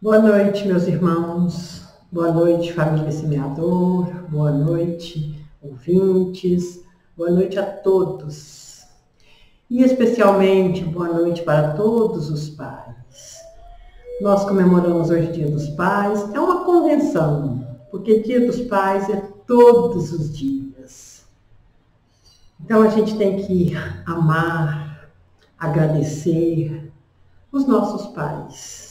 Boa noite, meus irmãos. Boa noite, família Semeador. Boa noite, ouvintes. Boa noite a todos. E especialmente boa noite para todos os pais. Nós comemoramos hoje o Dia dos Pais. É uma convenção, porque Dia dos Pais é todos os dias. Então a gente tem que amar, agradecer os nossos pais,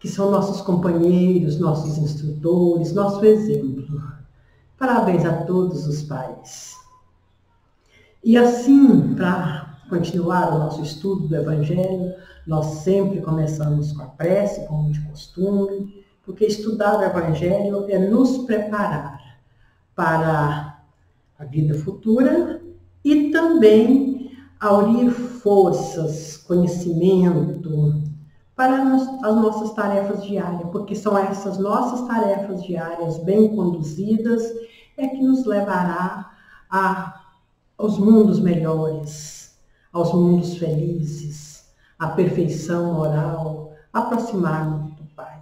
que são nossos companheiros, nossos instrutores, nosso exemplo. Parabéns a todos os pais. E assim, para continuar o nosso estudo do Evangelho, nós sempre começamos com a prece, como de costume, porque estudar o Evangelho é nos preparar para a vida futura e também aurir forças, conhecimento, para as nossas tarefas diárias, porque são essas nossas tarefas diárias bem conduzidas que nos levará aos mundos melhores, aos mundos felizes, à perfeição moral, aproximar-nos do Pai.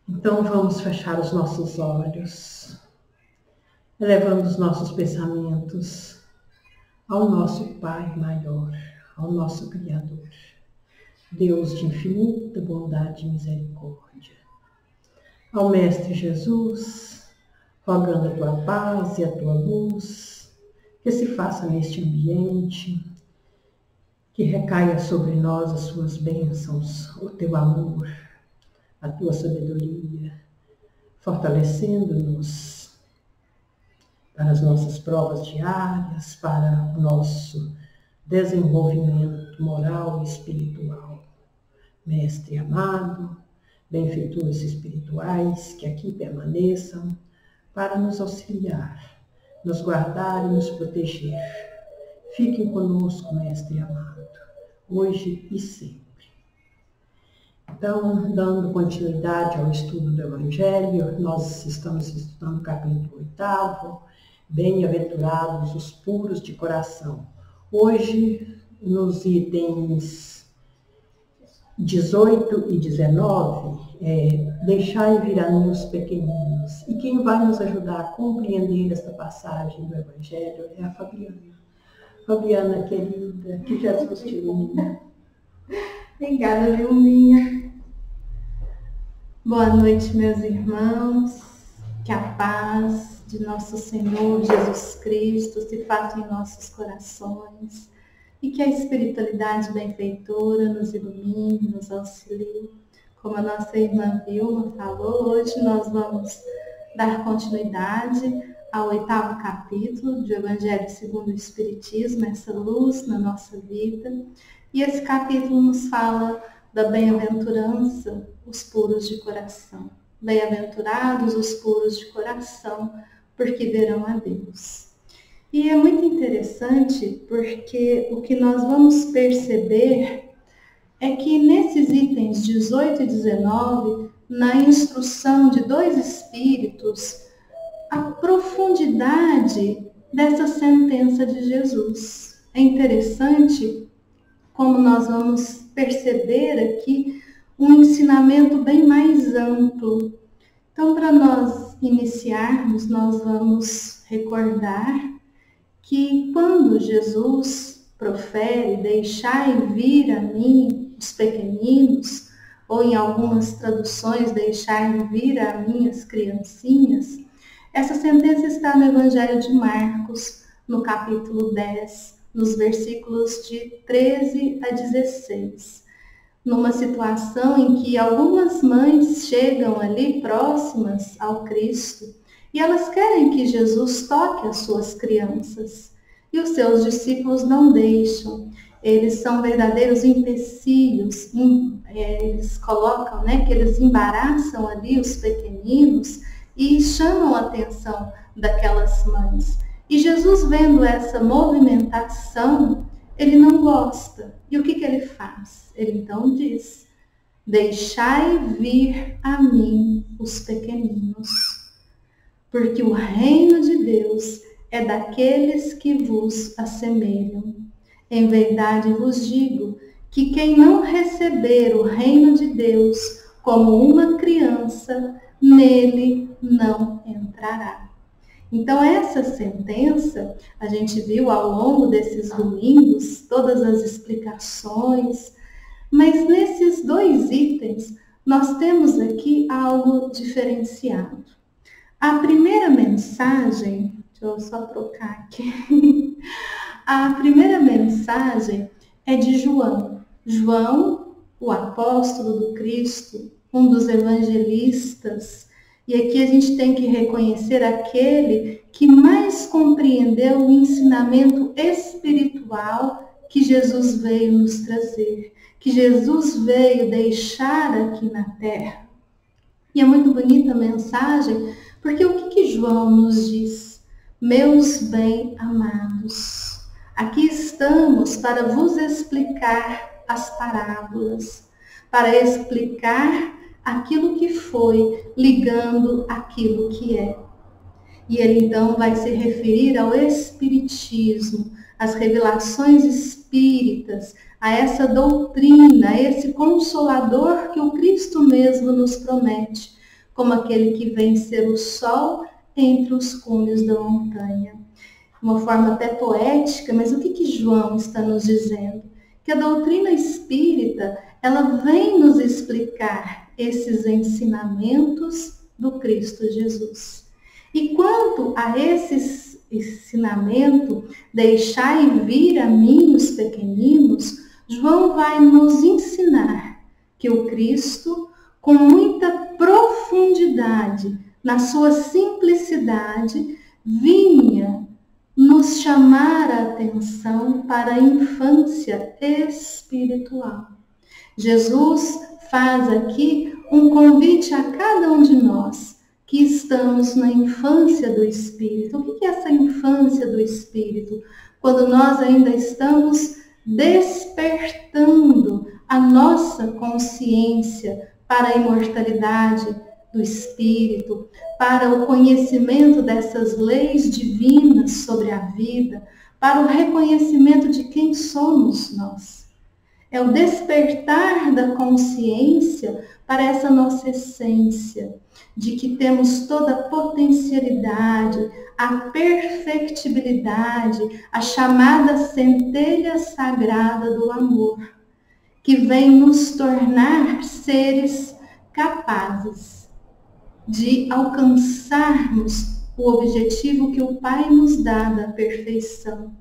Então vamos fechar os nossos olhos, elevando os nossos pensamentos ao nosso Pai maior, ao nosso Criador. Deus de infinita bondade e misericórdia. Ao Mestre Jesus, rogando a tua paz e a tua luz, que se faça neste ambiente, que recaia sobre nós as suas bênçãos, o teu amor, a tua sabedoria, fortalecendo-nos para as nossas provas diárias, para o nosso desenvolvimento moral e espiritual. Mestre amado, benfeitores espirituais que aqui permaneçam para nos auxiliar, nos guardar e nos proteger. Fiquem conosco, Mestre amado, hoje e sempre. Então, dando continuidade ao estudo do Evangelho, nós estamos estudando o capítulo 8, Bem-aventurados os puros de coração. Hoje, nos itens 18 e 19, deixai vir a mim os pequeninos. E quem vai nos ajudar a compreender esta passagem do Evangelho é a Fabiana. Fabiana, querida, que Jesus te ilumine. Obrigada, Vilminha. Boa noite, meus irmãos. Que a paz de nosso Senhor Jesus Cristo se faça em nossos corações e que a espiritualidade benfeitora nos ilumine, nos auxilie. Como a nossa irmã Vilma falou, hoje nós vamos dar continuidade ao 8º capítulo do Evangelho segundo o Espiritismo, essa luz na nossa vida. E esse capítulo nos fala da bem-aventurança, os puros de coração. Bem-aventurados os puros de coração, porque verão a Deus. E é muito interessante porque o que nós vamos perceber é que nesses itens 18 e 19, na instrução de dois espíritos, a profundidade dessa sentença de Jesus. É interessante como nós vamos perceber aqui um ensinamento bem mais amplo. Então, para nós iniciarmos, nós vamos recordar que quando Jesus profere, deixai vir a mim os pequeninos, ou em algumas traduções, deixai vir a mim as criancinhas, essa sentença está no Evangelho de Marcos, no capítulo 10, nos versículos de 13 a 16. Numa situação em que algumas mães chegam ali próximas ao Cristo e elas querem que Jesus toque as suas crianças. E os seus discípulos não deixam. Eles são verdadeiros empecilhos. Eles colocam, que eles embaraçam ali os pequeninos e chamam a atenção daquelas mães. E Jesus, vendo essa movimentação, ele não gosta. E o que ele faz? Ele então diz: deixai vir a mim os pequeninos, porque o reino de Deus é daqueles que vos assemelham. Em verdade vos digo que quem não receber o reino de Deus como uma criança, nele não entrará. Então essa sentença, a gente viu ao longo desses domingos, todas as explicações, mas nesses 2 itens, nós temos aqui algo diferenciado. A primeira mensagem, deixa eu só trocar aqui, a primeira mensagem é de João. João, o apóstolo do Cristo, um dos evangelistas, e aqui a gente tem que reconhecer aquele que mais compreendeu o ensinamento espiritual que Jesus veio nos trazer, que Jesus veio deixar aqui na terra. E é muito bonita a mensagem, porque o que João nos diz? Meus bem-amados, aqui estamos para vos explicar as parábolas, para explicar aquilo que foi, ligando aquilo que é. E ele então vai se referir ao Espiritismo, às revelações espíritas, a essa doutrina, a esse consolador que o Cristo mesmo nos promete, como aquele que vem ser o sol entre os cumes da montanha. Uma forma até poética, mas o que João está nos dizendo? Que a doutrina espírita, ela vem nos explicar esses ensinamentos do Cristo Jesus. E quanto a esse ensinamento, deixai vir a mim os pequeninos, João vai nos ensinar que o Cristo, com muita profundidade, na sua simplicidade, vinha nos chamar a atenção para a infância espiritual. Jesus faz aqui um convite a cada um de nós que estamos na infância do Espírito. O que é essa infância do Espírito? Quando nós ainda estamos despertando a nossa consciência para a imortalidade do Espírito, para o conhecimento dessas leis divinas sobre a vida, para o reconhecimento de quem somos nós. É o despertar da consciência para essa nossa essência, de que temos toda a potencialidade, a perfectibilidade, a chamada centelha sagrada do amor, que vem nos tornar seres capazes de alcançarmos o objetivo que o Pai nos dá da perfeição.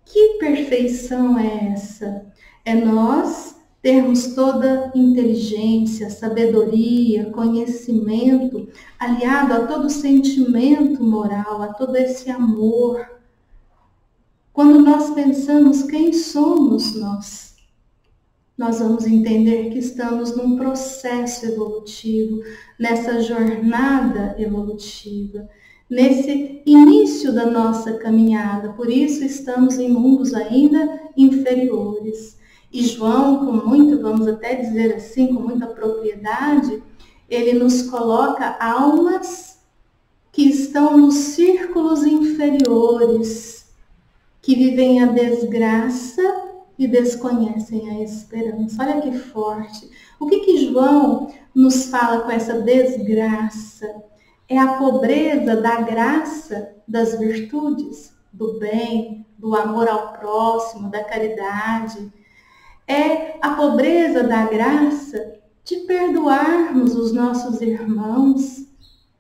Que perfeição é essa? É nós termos toda inteligência, sabedoria, conhecimento, aliado a todo sentimento moral, a todo esse amor. Quando nós pensamos quem somos nós vamos entender que estamos num processo evolutivo, nessa jornada evolutiva, nesse início da nossa caminhada. Por isso estamos em mundos ainda inferiores. E João, vamos até dizer assim, com muita propriedade, ele nos coloca almas que estão nos círculos inferiores, que vivem a desgraça e desconhecem a esperança. Olha que forte. O que João nos fala com essa desgraça? É a pobreza da graça das virtudes, do bem, do amor ao próximo, da caridade. É a pobreza da graça de perdoarmos os nossos irmãos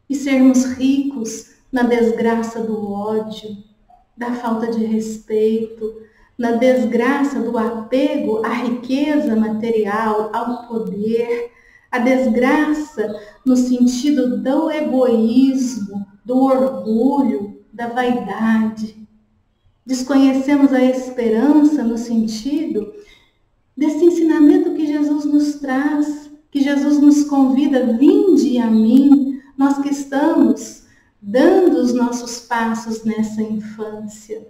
e sermos ricos na desgraça do ódio, da falta de respeito, na desgraça do apego à riqueza material, ao poder, a desgraça no sentido do egoísmo, do orgulho, da vaidade. Desconhecemos a esperança no sentido desse ensinamento que Jesus nos traz, que Jesus nos convida, vinde a mim, nós que estamos dando os nossos passos nessa infância.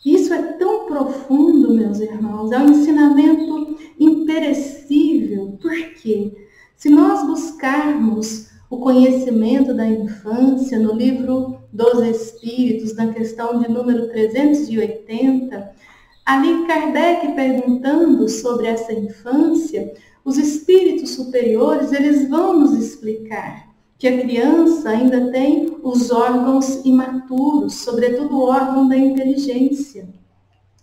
Isso é tão profundo, meus irmãos, é um ensinamento imperecível. Por quê? Se nós buscarmos o conhecimento da infância no livro dos Espíritos, na questão de número 380, Ali Kardec perguntando sobre essa infância, os espíritos superiores, eles vão nos explicar que a criança ainda tem os órgãos imaturos, sobretudo o órgão da inteligência.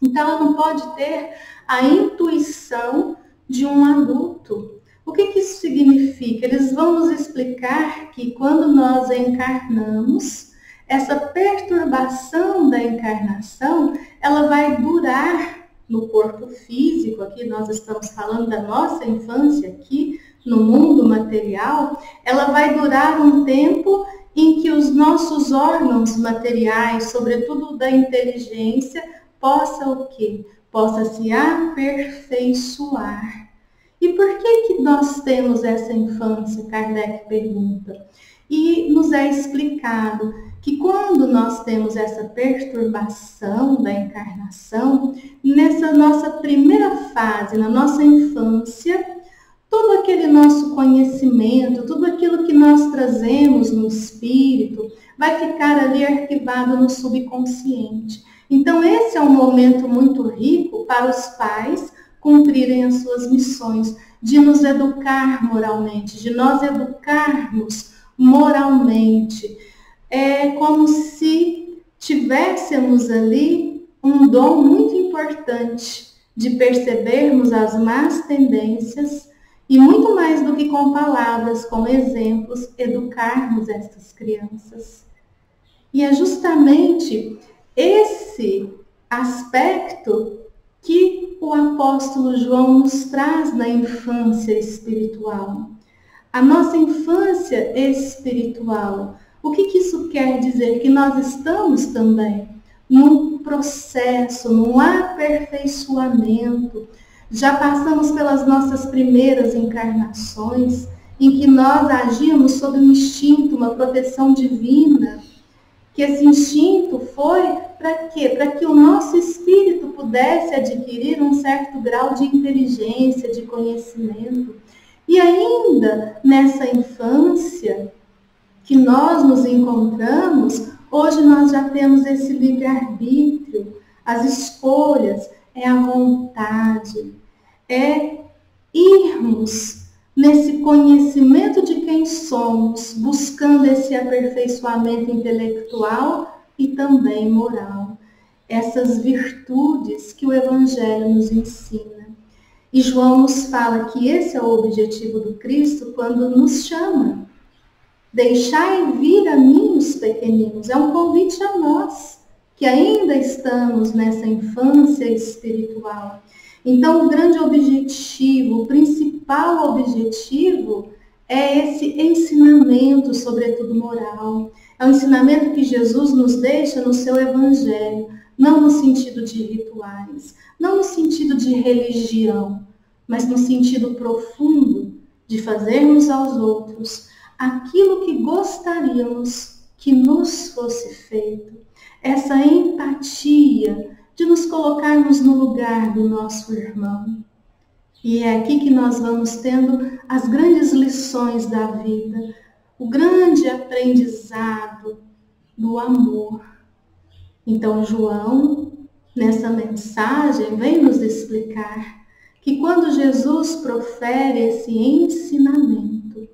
Então, ela não pode ter a intuição de um adulto. O que isso significa? Eles vão nos explicar que quando nós encarnamos, essa perturbação da encarnação, ela vai durar no corpo físico. Aqui nós estamos falando da nossa infância aqui, no mundo material, ela vai durar um tempo em que os nossos órgãos materiais, sobretudo da inteligência, possa o quê? Possa se aperfeiçoar. E por que nós temos essa infância? Kardec pergunta. E nos é explicado que quando nós temos essa perturbação da encarnação, nessa nossa primeira fase, na nossa infância, todo aquele nosso conhecimento, tudo aquilo que nós trazemos no espírito, vai ficar ali arquivado no subconsciente. Então, esse é um momento muito rico para os pais cumprirem as suas missões, de nos educar moralmente, de nós educarmos moralmente. É como se tivéssemos ali um dom muito importante de percebermos as más tendências e muito mais do que com palavras, com exemplos, educarmos estas crianças. E é justamente esse aspecto que o apóstolo João nos traz na infância espiritual. A nossa infância espiritual. O que isso quer dizer? Que nós estamos também num processo, num aperfeiçoamento. Já passamos pelas nossas primeiras encarnações, em que nós agíamos sob um instinto, uma proteção divina. Que esse instinto foi para quê? Para que o nosso espírito pudesse adquirir um certo grau de inteligência, de conhecimento. E ainda nessa infância que nós nos encontramos, hoje nós já temos esse livre-arbítrio, as escolhas, é a vontade, é irmos nesse conhecimento de quem somos, buscando esse aperfeiçoamento intelectual e também moral. Essas virtudes que o Evangelho nos ensina. E João nos fala que esse é o objetivo do Cristo quando nos chama. Deixai vir a mim os pequeninos. É um convite a nós, que ainda estamos nessa infância espiritual. Então, o grande objetivo, o principal objetivo é esse ensinamento, sobretudo moral. É um ensinamento que Jesus nos deixa no seu Evangelho, não no sentido de rituais, não no sentido de religião, mas no sentido profundo de fazermos aos outros aquilo que gostaríamos que nos fosse feito. Essa empatia de nos colocarmos no lugar do nosso irmão. E é aqui que nós vamos tendo as grandes lições da vida, o grande aprendizado do amor. Então, João, nessa mensagem, vem nos explicar que quando Jesus profere esse ensinamento,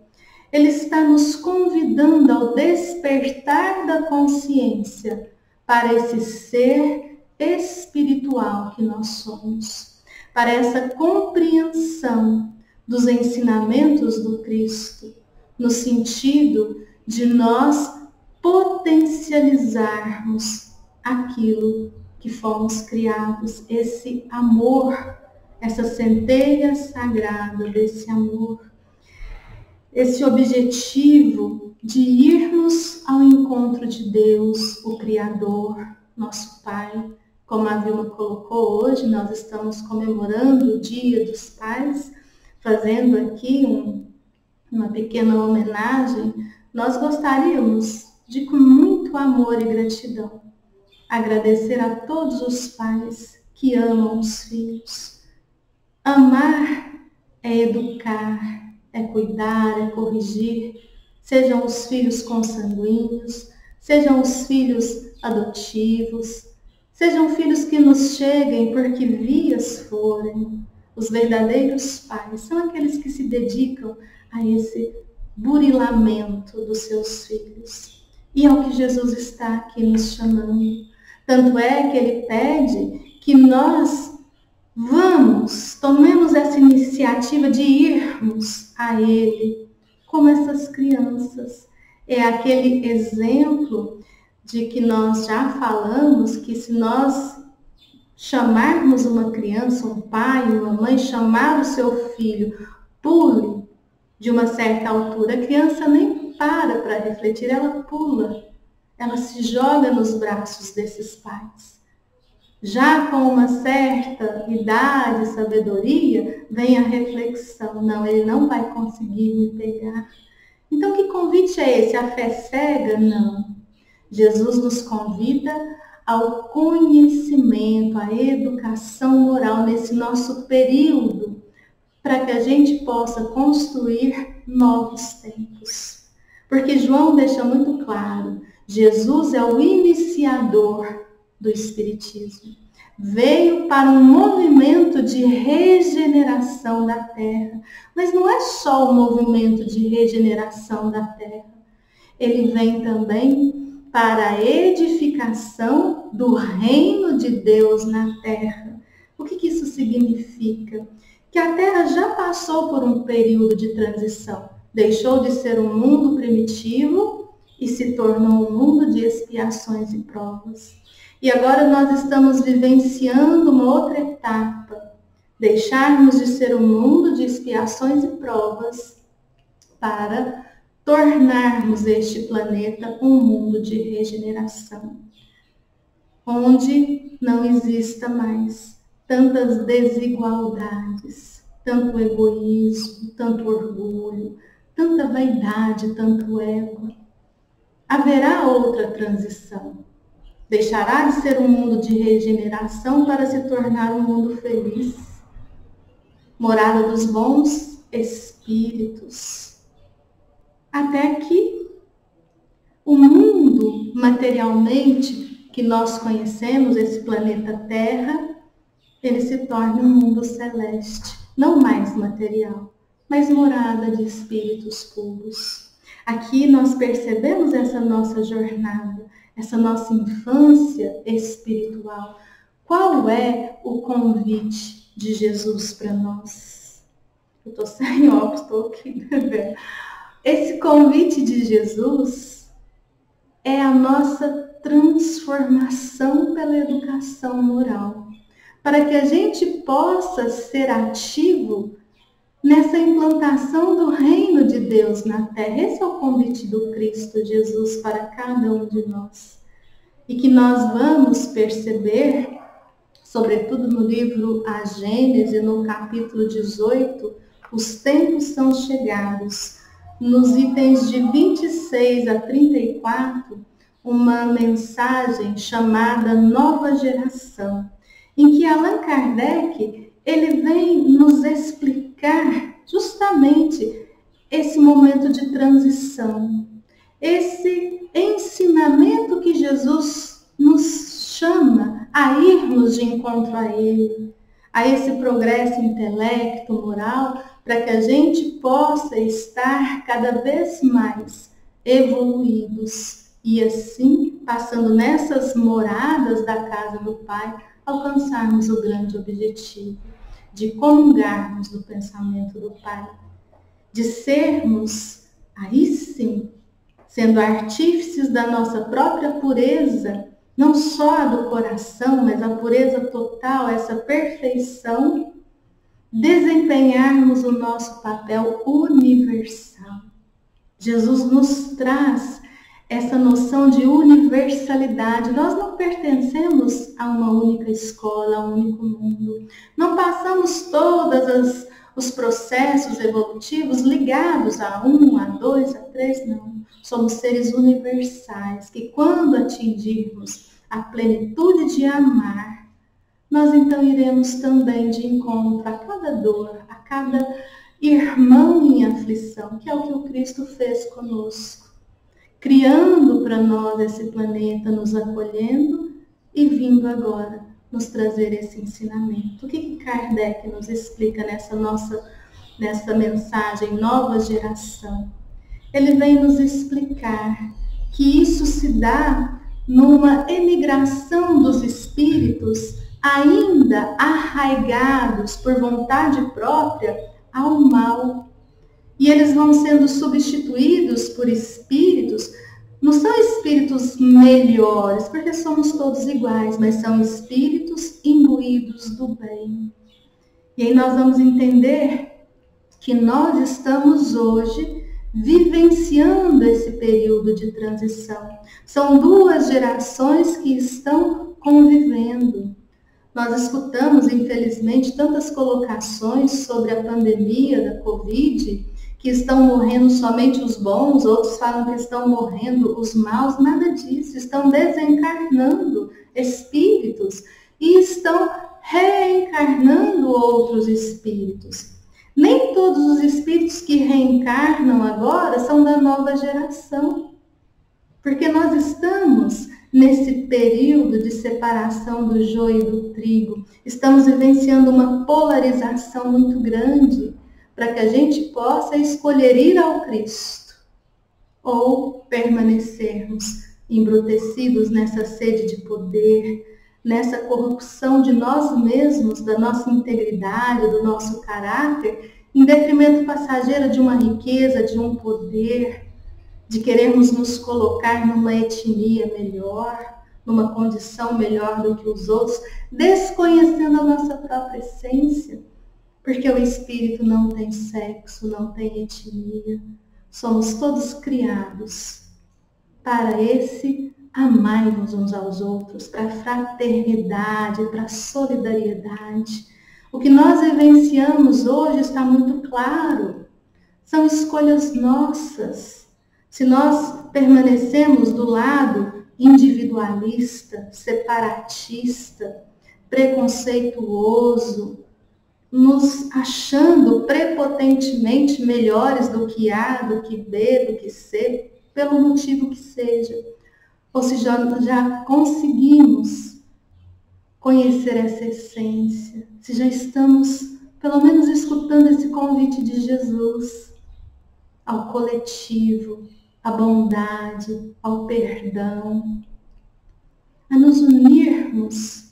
ele está nos convidando ao despertar da consciência para esse ser espiritual que nós somos, para essa compreensão dos ensinamentos do Cristo, no sentido de nós potencializarmos aquilo que fomos criados, esse amor, essa centelha sagrada desse amor, esse objetivo de irmos ao encontro de Deus, o Criador, nosso Pai. Como a Vilma colocou, hoje nós estamos comemorando o Dia dos Pais, fazendo aqui uma pequena homenagem. Nós gostaríamos de, com muito amor e gratidão, agradecer a todos os pais que amam os filhos. Amar é educar, é cuidar, é corrigir, sejam os filhos consanguíneos, sejam os filhos adotivos, Sejam filhos que nos cheguem porque vias forem. Os verdadeiros pais são aqueles que se dedicam a esse burilamento dos seus filhos. E é o que Jesus está aqui nos chamando. Tanto é que ele pede que nós tomemos essa iniciativa de irmos a ele, como essas crianças. É aquele exemplo de que nós já falamos que se nós chamarmos uma criança, um pai, uma mãe, chamar o seu filho, pule de uma certa altura, a criança nem para refletir, ela pula, ela se joga nos braços desses pais. Já com uma certa idade, sabedoria, vem a reflexão, não, ele não vai conseguir me pegar. Então que convite é esse? A fé cega? Não. Jesus nos convida ao conhecimento, à educação moral nesse nosso período, para que a gente possa construir novos tempos. Porque João deixa muito claro, Jesus é o iniciador do Espiritismo. Veio para um movimento de regeneração da Terra. Mas não é só o movimento de regeneração da Terra. Ele vem também para a edificação do reino de Deus na Terra. O que isso significa? Que a Terra já passou por um período de transição. Deixou de ser um mundo primitivo e se tornou um mundo de expiações e provas. E agora nós estamos vivenciando uma outra etapa. Deixarmos de ser um mundo de expiações e provas para tornarmos este planeta um mundo de regeneração, onde não exista mais tantas desigualdades, tanto egoísmo, tanto orgulho, tanta vaidade, tanto ego. Haverá outra transição. Deixará de ser um mundo de regeneração para se tornar um mundo feliz, morada dos bons espíritos. Até que o mundo materialmente que nós conhecemos, esse planeta Terra, ele se torne um mundo celeste, não mais material, mas morada de espíritos puros. Aqui nós percebemos essa nossa jornada, essa nossa infância espiritual. Qual é o convite de Jesus para nós? Eu estou sem óculos, estou aqui, né? Esse convite de Jesus é a nossa transformação pela educação moral, para que a gente possa ser ativo nessa implantação do reino de Deus na Terra. Esse é o convite do Cristo Jesus para cada um de nós. E que nós vamos perceber, sobretudo no livro A Gênese, no capítulo 18, os tempos são chegados. Nos itens de 26 a 34, uma mensagem chamada Nova Geração, em que Allan Kardec ele vem nos explicar justamente esse momento de transição, esse ensinamento que Jesus nos chama a irmos de encontro a Ele, a esse progresso intelecto, moral, para que a gente possa estar cada vez mais evoluídos e assim, passando nessas moradas da casa do Pai, alcançarmos o grande objetivo de comungarmos do pensamento do Pai, de sermos, aí sim, sendo artífices da nossa própria pureza, não só a do coração, mas a pureza total, essa perfeição, desempenharmos o nosso papel universal. Jesus nos traz essa noção de universalidade. Nós não pertencemos a uma única escola, a um único mundo. Não passamos todos os processos evolutivos ligados a 1, a 2, a 3, não. Somos seres universais que quando atingirmos a plenitude de amar, nós então iremos também de encontro a cada dor, a cada irmão em aflição, que é o que o Cristo fez conosco, criando para nós esse planeta, nos acolhendo e vindo agora nos trazer esse ensinamento. O que Kardec nos explica nessa mensagem Nova Geração? Ele vem nos explicar que isso se dá numa emigração dos espíritos ainda arraigados por vontade própria ao mal. E eles vão sendo substituídos por espíritos, não são espíritos melhores, porque somos todos iguais, mas são espíritos imbuídos do bem. E aí nós vamos entender que nós estamos hoje vivenciando esse período de transição. São duas gerações que estão convivendo. Nós escutamos, infelizmente, tantas colocações sobre a pandemia da Covid, que estão morrendo somente os bons, outros falam que estão morrendo os maus, nada disso, estão desencarnando espíritos e estão reencarnando outros espíritos. Nem todos os espíritos que reencarnam agora são da nova geração, porque nós estamos nesse período de separação do joio e do trigo, estamos vivenciando uma polarização muito grande, para que a gente possa escolher ir ao Cristo ou permanecermos embrutecidos nessa sede de poder, nessa corrupção de nós mesmos, da nossa integridade, do nosso caráter, em detrimento passageiro de uma riqueza, de um poder, de querermos nos colocar numa etnia melhor, numa condição melhor do que os outros, desconhecendo a nossa própria essência. Porque o espírito não tem sexo, não tem etnia. Somos todos criados para esse amar-nos uns aos outros, para a fraternidade, para a solidariedade. O que nós vivenciamos hoje está muito claro. São escolhas nossas. Se nós permanecemos do lado individualista, separatista, preconceituoso, nos achando prepotentemente melhores do que A, do que B, do que C, pelo motivo que seja. Ou se já conseguimos conhecer essa essência, se já estamos, pelo menos, escutando esse convite de Jesus ao coletivo, à bondade, ao perdão, a nos unirmos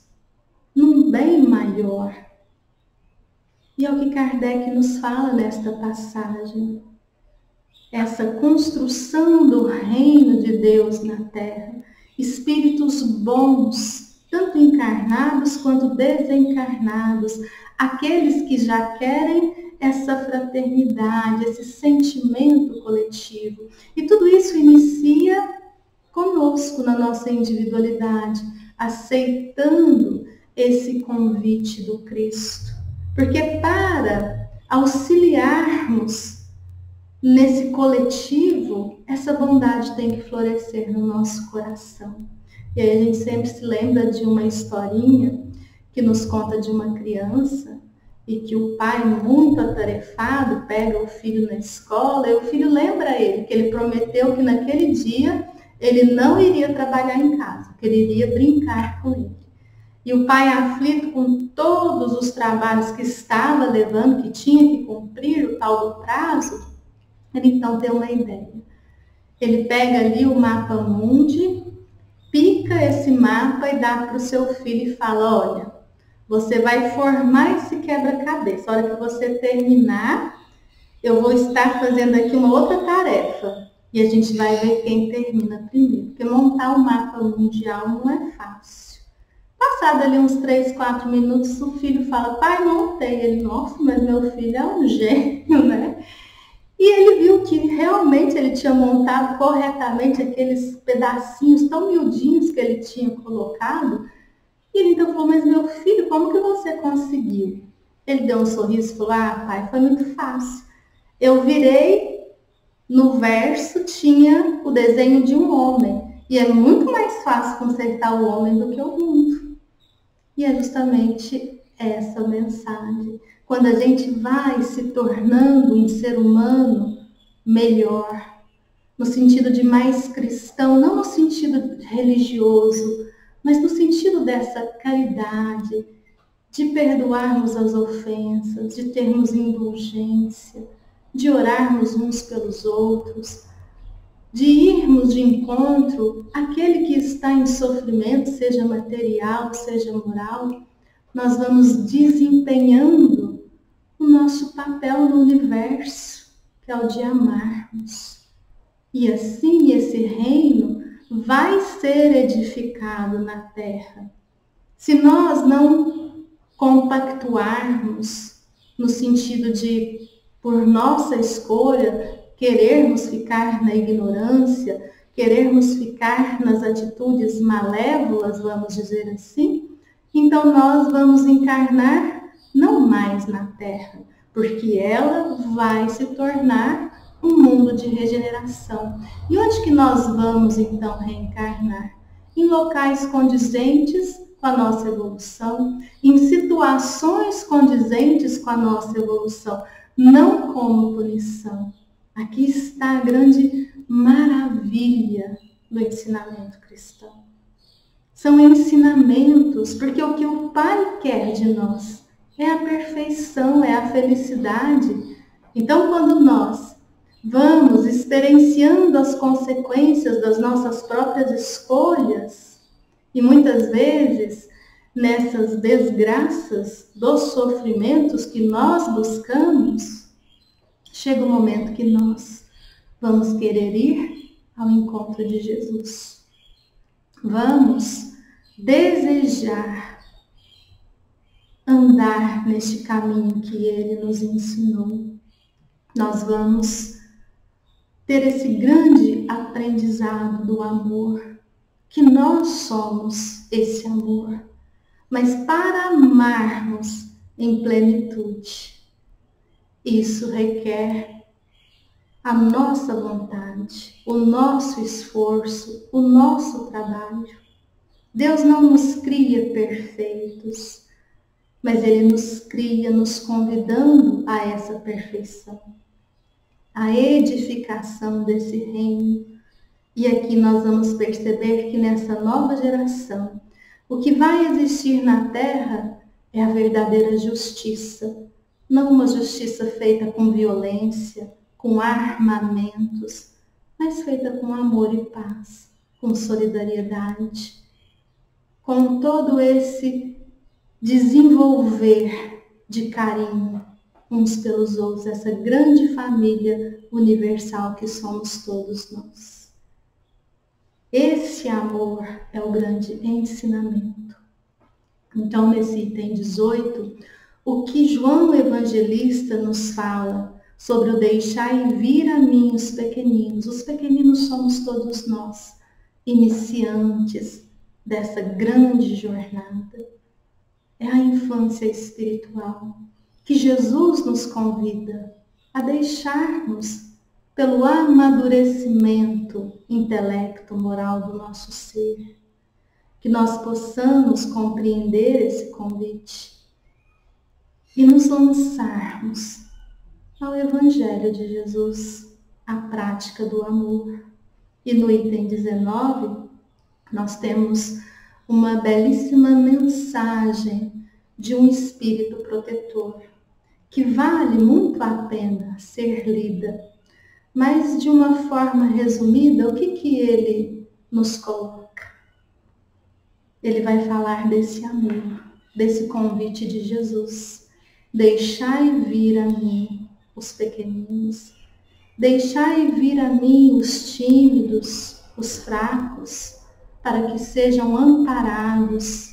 num bem maior. E é o que Kardec nos fala nesta passagem. Essa construção do reino de Deus na Terra. Espíritos bons, tanto encarnados quanto desencarnados. Aqueles que já querem essa fraternidade, esse sentimento coletivo. E tudo isso inicia conosco, na nossa individualidade, aceitando esse convite do Cristo. Porque para auxiliarmos nesse coletivo, essa bondade tem que florescer no nosso coração. E aí a gente sempre se lembra de uma historinha que nos conta de uma criança e que o pai, muito atarefado, pega o filho na escola e o filho lembra ele que ele prometeu que naquele dia ele não iria trabalhar em casa, que ele iria brincar com ele. E o pai, aflito com todos os trabalhos que estava levando, que tinha que cumprir o tal do prazo, ele então tem uma ideia. Ele pega ali o mapa mundi, pica esse mapa e dá para o seu filho e fala, olha, você vai formar esse quebra-cabeça. A hora que você terminar, eu vou estar fazendo aqui uma outra tarefa. E a gente vai ver quem termina primeiro. Porque montar um mapa mundial não é fácil. Passado ali uns 3, 4 minutos, o filho fala, pai, montei. Ele, nossa, mas meu filho é um gênio, né? E ele viu que realmente ele tinha montado corretamente aqueles pedacinhos tão miudinhos que ele tinha colocado. E ele então falou, mas meu filho, como que você conseguiu? Ele deu um sorriso e falou, ah, pai, foi muito fácil. Eu virei, no verso tinha o desenho de um homem. E é muito mais fácil consertar o homem do que o mundo. E é justamente essa mensagem. Quando a gente vai se tornando um ser humano melhor, no sentido de mais cristão, não no sentido religioso, mas no sentido dessa caridade, de perdoarmos as ofensas, de termos indulgência, de orarmos uns pelos outros, de irmos de encontro àquele que está em sofrimento, seja material, seja moral. Nós vamos desempenhando o nosso papel no universo, que é o de amarmos. E assim esse reino vai ser edificado na terra. Se nós não compactuarmos no sentido de, por nossa escolha, querermos ficar na ignorância, querermos ficar nas atitudes malévolas, vamos dizer assim, então nós vamos encarnar não mais na terra, porque ela vai se tornar um mundo de regeneração. E onde que nós vamos então reencarnar? Em locais condizentes com a nossa evolução, em situações condizentes com a nossa evolução, não como punição. Aqui está a grande maravilha do ensinamento cristão. São ensinamentos, porque o que o Pai quer de nós é a perfeição, é a felicidade. Então, quando nós vamos experienciando as consequências das nossas próprias escolhas, e muitas vezes nessas desgraças dos sofrimentos que nós buscamos, chega o momento que nós vamos querer ir ao encontro de Jesus. Vamos desejar andar neste caminho que Ele nos ensinou. Nós vamos ter esse grande aprendizado do amor, que nós somos esse amor. Mas para amarmos em plenitude, isso requer a nossa vontade, o nosso esforço, o nosso trabalho. Deus não nos cria perfeitos, mas Ele nos cria nos convidando a essa perfeição, a edificação desse reino. E aqui nós vamos perceber que nessa nova geração, o que vai existir na terra é a verdadeira justiça, não uma justiça feita com violência, com armamentos, mas feita com amor e paz, com solidariedade, com todo esse desenvolver de carinho uns pelos outros, essa grande família universal que somos todos nós. Esse amor é o grande ensinamento. Então, nesse item 18, o que João Evangelista nos fala sobre o deixai vir a mim os pequeninos. Os pequeninos somos todos nós, iniciantes dessa grande jornada. É a infância espiritual que Jesus nos convida a deixarmos pelo amadurecimento intelecto-moral do nosso ser, que nós possamos compreender esse convite e nos lançarmos ao Evangelho de Jesus, a prática do amor. E no item 19, nós temos uma belíssima mensagem de um espírito protetor, que vale muito a pena ser lida. Mas de uma forma resumida, o que ele nos coloca? Ele vai falar desse amor, desse convite de Jesus. Deixai vir a mim os pequeninos, deixai vir a mim os tímidos, os fracos, para que sejam amparados,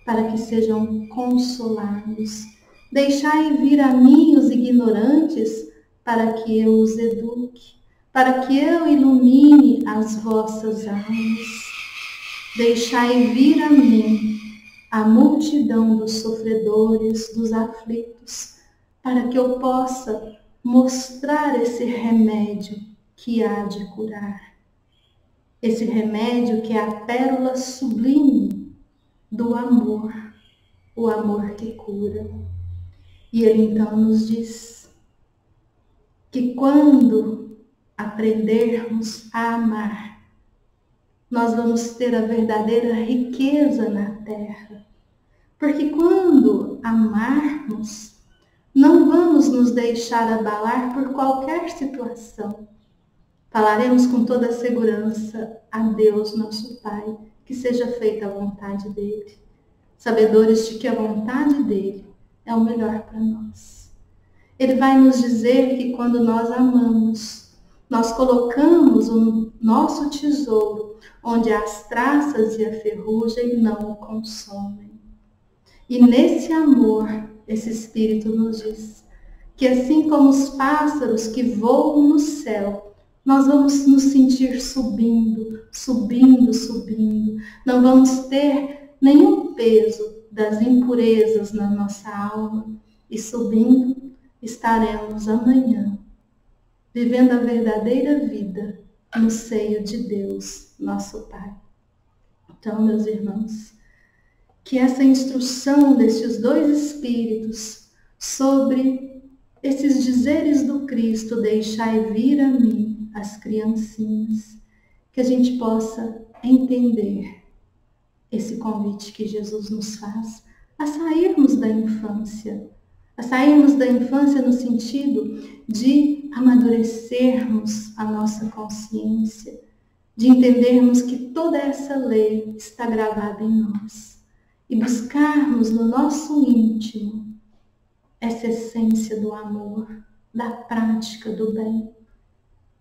para que sejam consolados. Deixai vir a mim os ignorantes, para que eu os eduque, para que eu ilumine as vossas almas. Deixai vir a mim a multidão dos sofredores, dos aflitos, para que eu possa mostrar esse remédio que há de curar. Esse remédio que é a pérola sublime do amor, o amor que cura. E ele então nos diz que quando aprendermos a amar, nós vamos ter a verdadeira riqueza na terra. Porque quando amarmos, não vamos nos deixar abalar por qualquer situação. Falaremos com toda segurança a Deus, nosso Pai, que seja feita a vontade dEle, sabedores de que a vontade dEle é o melhor para nós. Ele vai nos dizer que quando nós amamos, nós colocamos o nosso tesouro onde as traças e a ferrugem não o consomem. E nesse amor, esse Espírito nos diz que assim como os pássaros que voam no céu, nós vamos nos sentir subindo, subindo, subindo. Não vamos ter nenhum peso das impurezas na nossa alma. E subindo, estaremos amanhã, vivendo a verdadeira vida no seio de Deus, nosso Pai. Então, meus irmãos, que essa instrução destes dois Espíritos sobre esses dizeres do Cristo, deixai vir a mim as criancinhas, que a gente possa entender esse convite que Jesus nos faz a sairmos da infância. A sairmos da infância no sentido de amadurecermos a nossa consciência, de entendermos que toda essa lei está gravada em nós e buscarmos no nosso íntimo essa essência do amor, da prática do bem,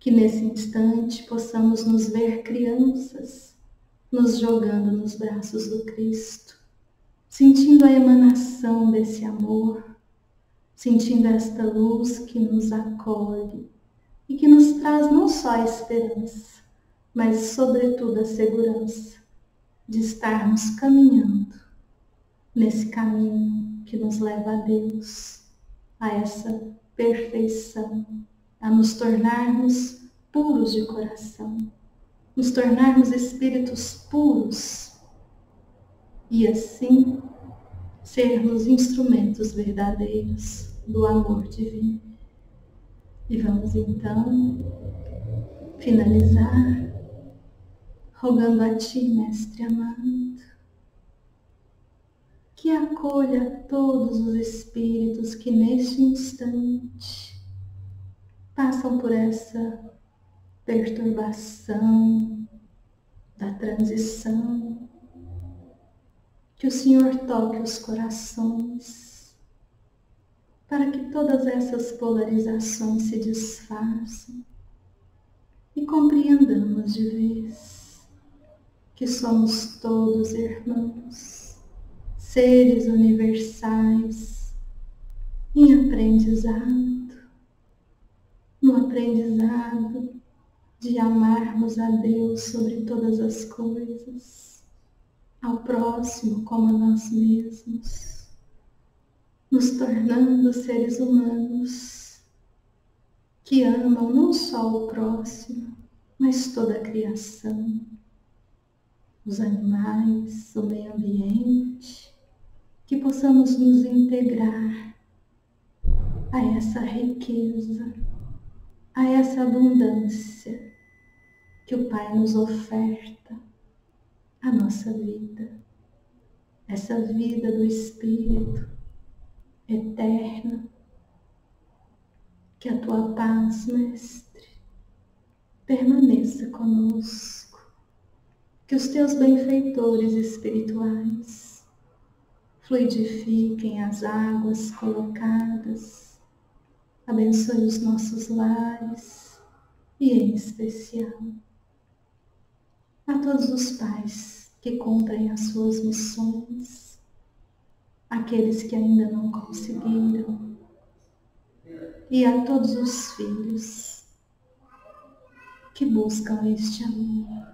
que nesse instante possamos nos ver crianças, nos jogando nos braços do Cristo, sentindo a emanação desse amor, sentindo esta luz que nos acolhe e que nos traz não só a esperança, mas sobretudo a segurança de estarmos caminhando nesse caminho que nos leva a Deus, a essa perfeição, a nos tornarmos puros de coração, nos tornarmos espíritos puros e assim sermos instrumentos verdadeiros do amor divino. E vamos então finalizar rogando a Ti, Mestre amado, que acolha todos os espíritos que neste instante passam por essa perturbação da transição, que o Senhor toque os corações, para que todas essas polarizações se desfaçam e compreendamos de vez que somos todos irmãos, seres universais em aprendizado, no aprendizado de amarmos a Deus sobre todas as coisas, ao próximo como a nós mesmos, nos tornando seres humanos que amam não só o próximo, mas toda a criação, os animais, o meio ambiente, que possamos nos integrar a essa riqueza, a essa abundância que o Pai nos oferta, a nossa vida, essa vida do Espírito eterna. Que a Tua paz, Mestre, permaneça conosco, que os Teus benfeitores espirituais fluidifiquem as águas colocadas, abençoe os nossos lares e, em especial, a todos os pais que cumprem as suas missões, aqueles que ainda não conseguiram, e a todos os filhos que buscam este amor.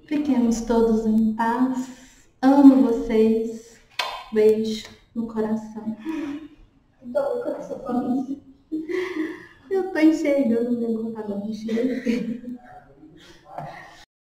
Fiquemos todos em paz. Amo vocês. Beijo no coração. Eu tô enxergando o meu computador.